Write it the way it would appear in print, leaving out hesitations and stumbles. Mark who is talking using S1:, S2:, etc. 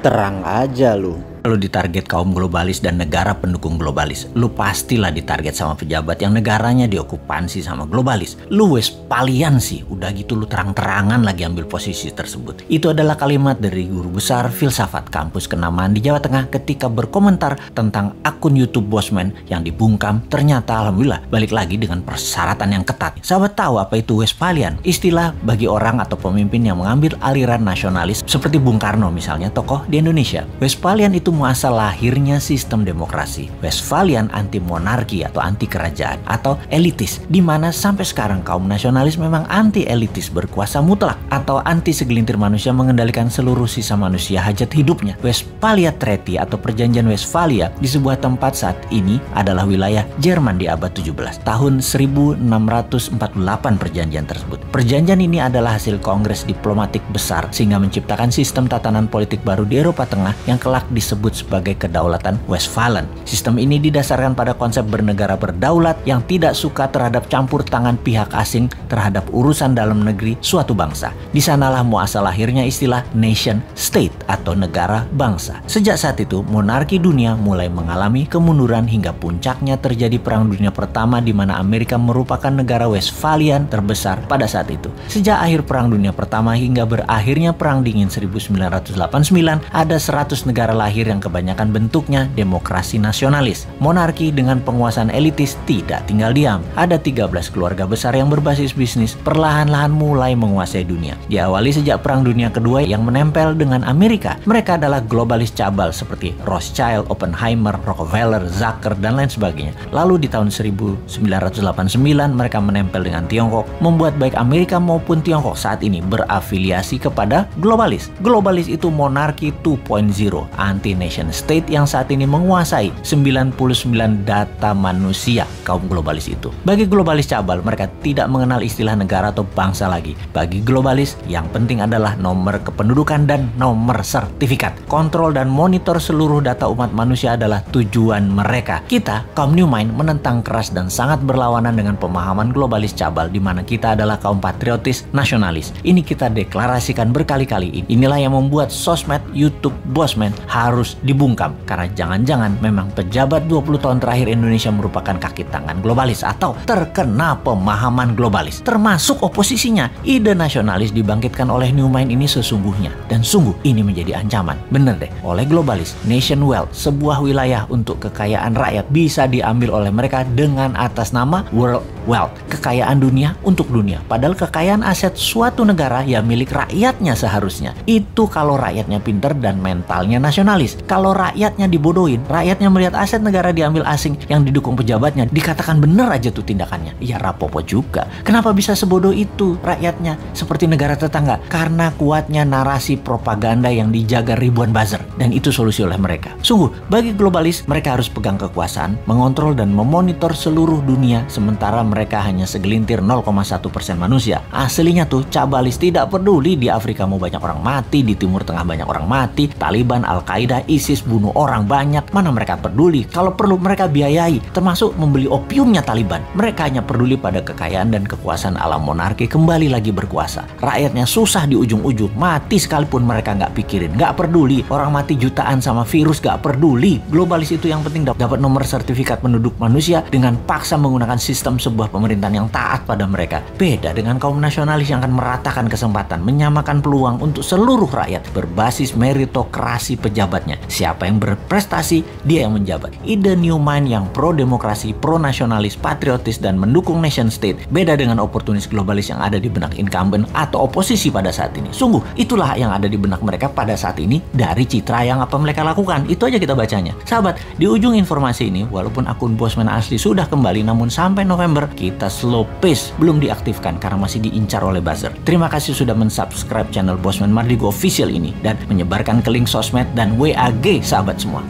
S1: Terang aja lu. Lu ditarget kaum globalis dan negara pendukung globalis. Lu pastilah ditarget sama pejabat yang negaranya diokupansi sama globalis. Lu Westphalian sih, udah gitu lu terang-terangan lagi ambil posisi tersebut. Itu adalah kalimat dari guru besar filsafat kampus Kenamaan di Jawa Tengah ketika berkomentar tentang akun YouTube Bosman yang dibungkam. Ternyata alhamdulillah balik lagi dengan persyaratan yang ketat. Sahabat tahu apa itu Westphalian? Istilah bagi orang atau pemimpin yang mengambil aliran nasionalis seperti Bung Karno misalnya, tokoh di Indonesia. Westphalian itu muasal lahirnya sistem demokrasi. Westphalian anti monarki atau anti kerajaan atau elitis, di mana sampai sekarang kaum nasionalis memang anti elitis berkuasa mutlak atau anti segelintir manusia mengendalikan seluruh sisa manusia hajat hidupnya. Westphalia Treaty atau Perjanjian Westphalia di sebuah tempat saat ini adalah wilayah Jerman di abad 17. Tahun 1648 perjanjian tersebut. Perjanjian ini adalah hasil kongres diplomatik besar sehingga menciptakan sistem tatanan politik baru di Eropa Tengah yang kelak disebut sebagai kedaulatan Westphalen. Sistem ini didasarkan pada konsep bernegara berdaulat yang tidak suka terhadap campur tangan pihak asing terhadap urusan dalam negeri suatu bangsa. Di sanalah muasal lahirnya istilah nation state atau negara bangsa. Sejak saat itu, monarki dunia mulai mengalami kemunduran hingga puncaknya terjadi Perang Dunia Pertama di mana Amerika merupakan negara Westphalian terbesar pada saat itu. Sejak akhir Perang Dunia Pertama hingga berakhirnya Perang Dingin 1989, ada 100 negara lahir yang kebanyakan bentuknya demokrasi nasionalis. Monarki dengan penguasaan elitis tidak tinggal diam. Ada 13 keluarga besar yang berbasis bisnis perlahan-lahan mulai menguasai dunia. Diawali sejak Perang Dunia Kedua yang menempel dengan Amerika. Mereka adalah globalis cabal seperti Rothschild, Oppenheimer, Rockefeller, Zucker, dan lain sebagainya. Lalu di tahun 1989 mereka menempel dengan Tiongkok, membuat baik Amerika maupun Tiongkok saat ini berafiliasi kepada globalis. Globalis itu monarki 2.0, anti nation state yang saat ini menguasai 99 data manusia kaum globalis itu. Bagi globalis cabal, mereka tidak mengenal istilah negara atau bangsa lagi. Bagi globalis, yang penting adalah nomor kependudukan dan nomor sertifikat. Kontrol dan monitor seluruh data umat manusia adalah tujuan mereka. Kita, kaum New Mind, menentang keras dan sangat berlawanan dengan pemahaman globalis cabal di mana kita adalah kaum patriotis nasionalis. Ini kita deklarasikan berkali-kali. Inilah yang membuat sosmed YouTube Bosman harus dibungkam karena jangan-jangan memang pejabat 20 tahun terakhir Indonesia merupakan kaki tangan globalis atau terkena pemahaman globalis, termasuk oposisinya. Ide nasionalis dibangkitkan oleh New Mind ini sesungguhnya dan sungguh ini menjadi ancaman. Bener deh, oleh globalis, nation wealth, sebuah wilayah untuk kekayaan rakyat bisa diambil oleh mereka dengan atas nama world wealth, kekayaan dunia untuk dunia. Padahal kekayaan aset suatu negara ya milik rakyatnya seharusnya. Itu kalau rakyatnya pinter dan mentalnya nasionalis. Kalau rakyatnya dibodohin, rakyatnya melihat aset negara diambil asing yang didukung pejabatnya, dikatakan bener aja tuh tindakannya. Ya rapopo juga. Kenapa bisa sebodoh itu rakyatnya seperti negara tetangga? Karena kuatnya narasi propaganda yang dijaga ribuan buzzer. Dan itu solusi oleh mereka. Sungguh, bagi globalis, mereka harus pegang kekuasaan, mengontrol dan memonitor seluruh dunia, sementara mereka hanya segelintir 0,1% manusia. Aslinya tuh cabalis tidak peduli di Afrika mau banyak orang mati, di Timur Tengah banyak orang mati, Taliban, Al-Qaeda, ISIS bunuh orang banyak, mana mereka peduli. Kalau perlu mereka biayai, termasuk membeli opiumnya Taliban. Mereka hanya peduli pada kekayaan dan kekuasaan alam monarki kembali lagi berkuasa. Rakyatnya susah di ujung-ujung, mati sekalipun mereka nggak pikirin, nggak peduli. Orang mati jutaan sama virus nggak peduli. Globalis itu yang penting dapat nomor sertifikat penduduk manusia dengan paksa menggunakan sistem sebuah pemerintahan yang taat pada mereka. Beda dengan kaum nasionalis yang akan meratakan kesempatan, menyamakan peluang untuk seluruh rakyat berbasis meritokrasi pejabatnya. Siapa yang berprestasi, dia yang menjabat. Ide New Mind yang pro-demokrasi, pro-nasionalis, patriotis, dan mendukung nation state beda dengan oportunis globalis yang ada di benak incumbent atau oposisi pada saat ini. Sungguh, itulah yang ada di benak mereka pada saat ini dari citra yang apa mereka lakukan. Itu aja kita bacanya. Sahabat, di ujung informasi ini, walaupun akun Bosman asli sudah kembali, namun sampai November kita slow pace belum diaktifkan karena masih diincar oleh buzzer. Terima kasih sudah mensubscribe channel Bosman Mardigu Official ini dan menyebarkan ke link sosmed dan WAG sahabat semua.